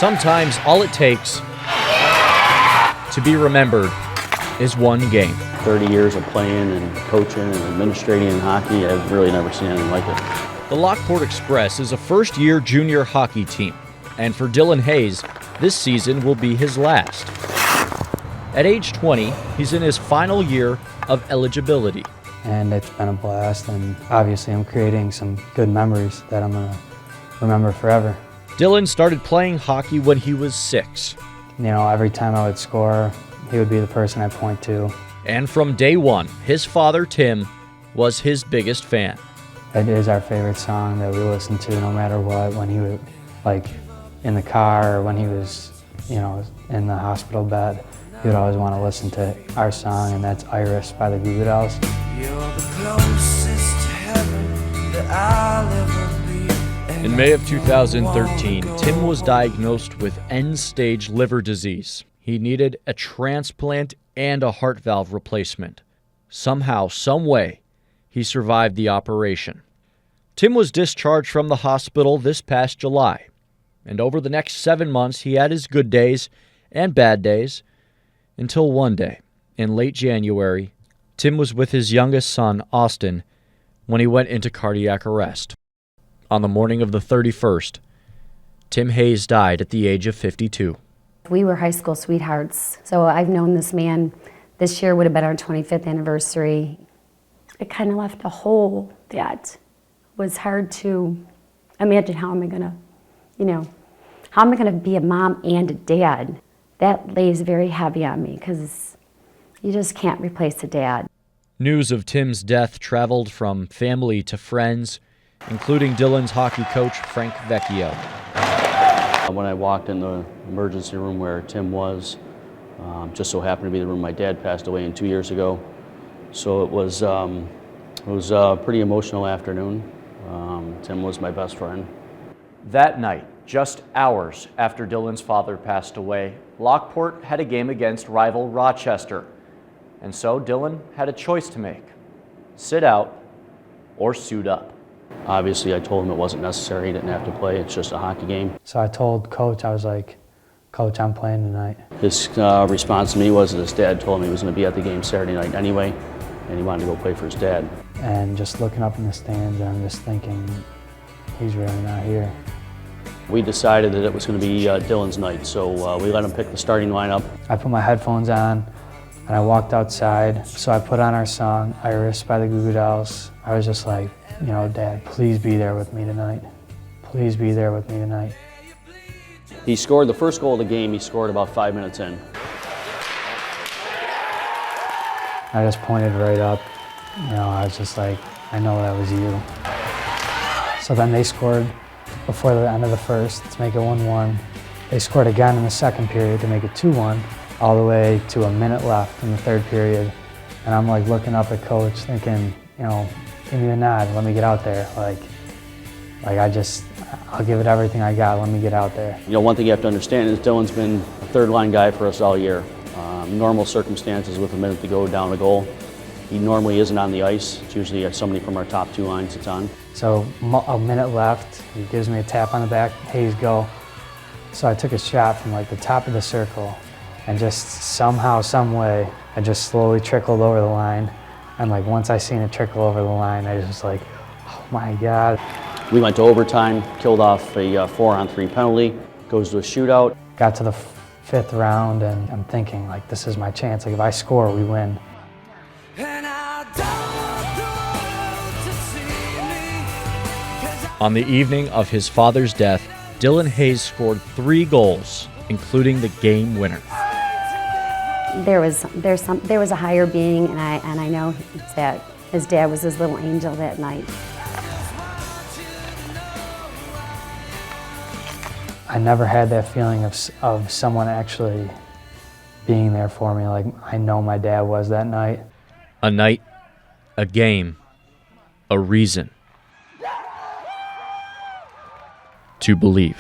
Sometimes all it takes to be remembered is one game. 30 years of playing and coaching and administrating in hockey, I've really never seen anything like it. The Lockport Express is a first-year junior hockey team, and for Dillon Hayes, this season will be his last. At age 20, he's in his final year of eligibility. And it's been a blast, and obviously I'm creating some good memories that I'm gonna remember forever. Dillon started playing hockey when he was 6. You know, every time I would score, he would be the person I'd point to. And from day one, his father, Tim, was his biggest fan. It is our favorite song that we listen to no matter what, when he was like in the car or when he was, you know, in the hospital bed. He would always want to listen to our song, and that's Iris by the Goo Goo Dolls. You're the closest to heaven that I'll ever be. In May of 2013, Tim was diagnosed with end-stage liver disease. He needed a transplant and a heart valve replacement. Somehow, some way, he survived the operation. Tim was discharged from the hospital this past July, and over the next 7 months, he had his good days and bad days, until one day, in late January, Tim was with his youngest son, Austin, when he went into cardiac arrest. On the morning of the 31st, Tim Hayes died at the age of 52. We were high school sweethearts, so I've known this man. This year would have been our 25th anniversary. It kind of left a hole that was hard to imagine. How am I gonna, how am I gonna be a mom and a dad? That lays very heavy on me because you just can't replace a dad. News of Tim's death traveled from family to friends, including Dillon's hockey coach, Frank VECCHIO. When I walked in the emergency room where Tim was, just so happened to be the room my dad passed away in 2 years ago. So it was a pretty emotional afternoon. Tim was my best friend. That night, just hours after Dillon's father passed away, Lockport had a game against rival Rochester. And so Dillon had a choice to make: sit out or suit up. Obviously, I told him it wasn't necessary. He didn't have to play. It's just a hockey game. So I told Coach, I was like, Coach, I'm playing tonight. His response to me was that his dad told him he was going to be at the game Saturday night anyway, and he wanted to go play for his dad. And just looking up in the stands, and I'm just thinking, he's really not here. We decided that it was going to be Dillon's night, so we let him pick the starting lineup. I put my headphones on, and I walked outside. So I put on our song, Iris by the Goo Goo Dolls. I was just like, Dad, please be there with me tonight. Please be there with me tonight. He scored the first goal of the game. He scored about 5 minutes in. I just pointed right up. I was just like, I know that was you. So then they scored before the end of the first to make it 1-1. They scored again in the second period to make it 2-1, all the way to a minute left in the third period. And I'm like looking up at Coach thinking, give me the nod, let me get out there. I'll give it everything I got, let me get out there. One thing you have to understand is Dillon's been a third line guy for us all year. Normal circumstances with a minute to go down a goal, he normally isn't on the ice. It's usually somebody from our top 2 lines that's on. So a minute left, he gives me a tap on the back, Hayes, go. So I took a shot from like the top of the circle, and just somehow, some way, I just slowly trickled over the line. And like once I seen it trickle over the line, I just was like, oh my God. We went to overtime, killed off a 4-on-3 penalty, goes to a shootout. Got to the 5th round, and I'm thinking like, this is my chance. Like if I score, we win. On the evening of his father's death, Dillon Hayes scored 3 goals, including the game winner. There was a higher being, and I know that his dad was his little angel that night. I never had that feeling of someone actually being there for me. Like I know my dad was that night. A night, a game, a reason to believe.